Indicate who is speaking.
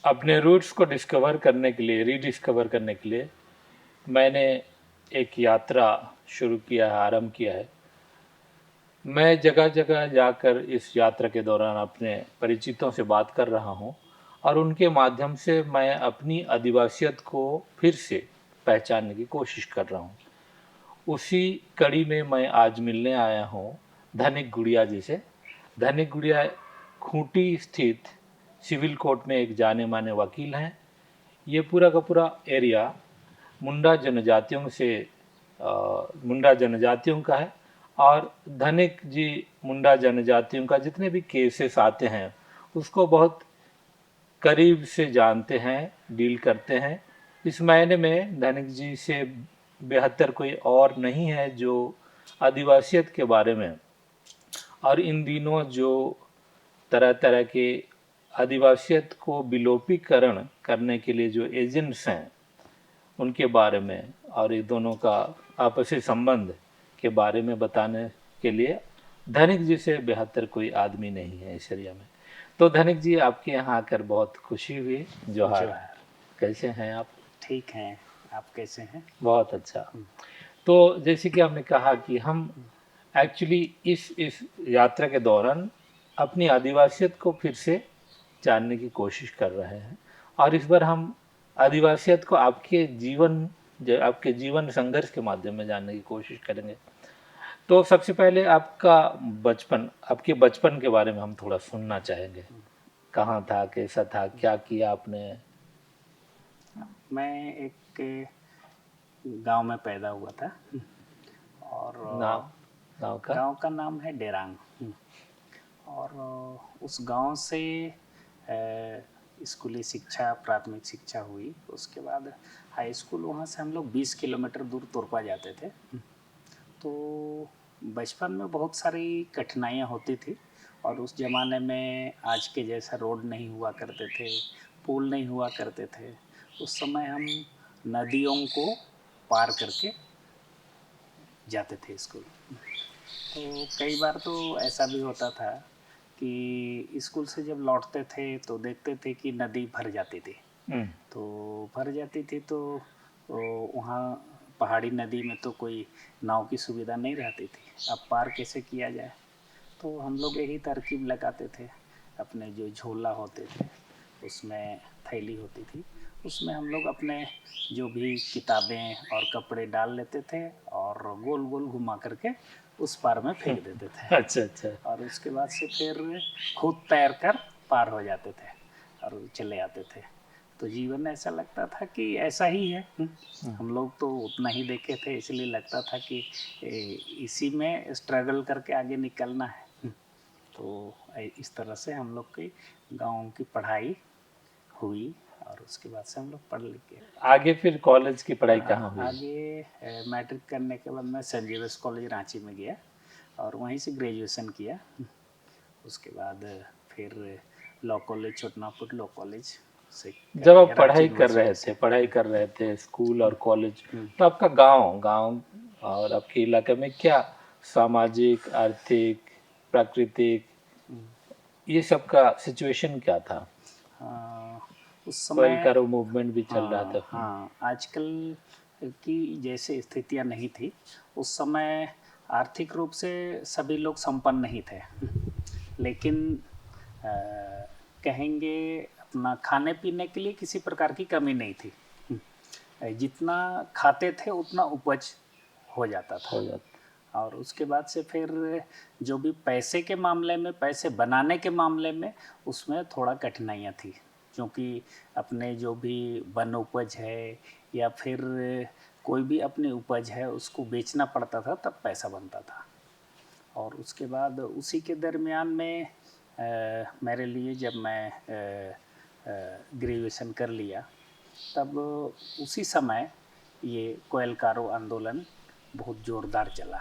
Speaker 1: अपने रूट्स को डिस्कवर करने के लिए, रीडिस्कवर करने के लिए मैंने एक यात्रा शुरू किया है, आरंभ किया है। मैं जगह जगह जाकर इस यात्रा के दौरान अपने परिचितों से बात कर रहा हूँ और उनके माध्यम से मैं अपनी आदिवासियत को फिर से पहचानने की कोशिश कर रहा हूँ। उसी कड़ी में मैं आज मिलने आया हूँ धनिक गुड़िया जी से। धनिक गुड़िया खूंटी स्थित सिविल कोर्ट में एक जाने माने वकील हैं। ये पूरा का पूरा एरिया मुंडा जनजातियों से मुंडा जनजातियों का है और धनिक जी मुंडा जनजातियों का जितने भी केसेस आते हैं उसको बहुत करीब से जानते हैं, डील करते हैं। इस मायने में धनिक जी से बेहतर कोई और नहीं है जो आदिवासियत के बारे में और इन दिनों जो तरह तरह के आदिवासियत को विलोपीकरण करने के लिए जो एजेंट्स हैं उनके बारे में और ये दोनों का आपसी संबंध के बारे में बताने के लिए धनिक जी से बेहतर कोई आदमी नहीं है इस एरिया में। तो धनिक जी आपके यहाँ आकर बहुत खुशी हुई। जोहार।
Speaker 2: जोहार।
Speaker 1: कैसे हैं आप?
Speaker 2: ठीक हैं, आप कैसे हैं?
Speaker 1: बहुत अच्छा। तो जैसे कि आपने कहा कि हम एक्चुअली इस यात्रा के दौरान अपनी आदिवासियत को फिर से जानने की कोशिश कर रहे हैं और इस बार हम आदिवासियत को आपके जीवन संघर्ष के माध्यम में जानने की कोशिश करेंगे। तो सबसे पहले आपके बचपन के बारे में हम थोड़ा सुनना चाहेंगे। कहाँ था, कैसा था, क्या किया आपने?
Speaker 2: मैं एक गांव में पैदा हुआ था और
Speaker 1: नाम गाँव का?
Speaker 2: गांव का नाम है डेरांग। और उस गांव से स्कूली शिक्षा, प्राथमिक शिक्षा हुई। उसके बाद हाई स्कूल वहाँ से हम लोग 20 किलोमीटर दूर तोरपा जाते थे। तो बचपन में बहुत सारी कठिनाइयाँ होती थी और उस ज़माने में आज के जैसा रोड नहीं हुआ करते थे, पुल नहीं हुआ करते थे। उस समय हम नदियों को पार करके जाते थे स्कूल। तो कई बार तो ऐसा भी होता था कि स्कूल से जब लौटते थे तो देखते थे कि नदी भर जाती थी। तो भर जाती थी तो वहाँ पहाड़ी नदी में तो कोई नाव की सुविधा नहीं रहती थी। अब पार कैसे किया जाए? तो हम लोग यही तरकीब लगाते थे। अपने जो झोला होते थे उसमें थैली होती थी, उसमें हम लोग अपने जो भी किताबें और कपड़े डाल लेते थे और गोल गोल घुमा करके उस पार में फेंक देते थे।
Speaker 1: अच्छा अच्छा।
Speaker 2: और उसके बाद से फिर खुद तैर कर पार हो जाते थे और चले आते थे। तो जीवन ऐसा लगता था कि ऐसा ही है। हम लोग तो उतना ही देखे थे, इसलिए लगता था कि इसी में स्ट्रगल करके आगे निकलना है। तो इस तरह से हम लोग की गाँव की पढ़ाई हुई और उसके बाद से हम लोग पढ़ लिख गए।
Speaker 1: आगे फिर कॉलेज की पढ़ाई कहाँ हुई?
Speaker 2: आगे मैट्रिक करने के बाद मैं सेंट जेवियर्स कॉलेज रांची में गया और वहीं से ग्रेजुएशन किया। उसके बाद फिर law college, Chhotanagpur law college से
Speaker 1: जब आप पढ़ाई कर रहे थे स्कूल और कॉलेज, तो आपका गांव और आपके इलाके में क्या सामाजिक, आर्थिक, प्राकृतिक ये सब का सिचुएशन क्या था?
Speaker 2: उस
Speaker 1: कोयल
Speaker 2: समय
Speaker 1: करो मूवमेंट भी चल रहा था।
Speaker 2: हाँ, आजकल की जैसे स्थितियाँ नहीं थी। उस समय आर्थिक रूप से सभी लोग संपन्न नहीं थे, लेकिन कहेंगे अपना खाने पीने के लिए किसी प्रकार की कमी नहीं थी। जितना खाते थे उतना उपज हो जाता था। और उसके बाद से फिर जो भी पैसे के मामले में, पैसे बनाने के मामले में उसमें थोड़ा कठिनाइयाँ थी, क्योंकि अपने जो भी वन उपज है या फिर कोई भी अपनी उपज है उसको बेचना पड़ता था, तब पैसा बनता था। और उसके बाद उसी के दरमियान में मेरे लिए जब मैं ग्रेजुएशन कर लिया, तब उसी समय ये कोयल कारो आंदोलन बहुत ज़ोरदार चला।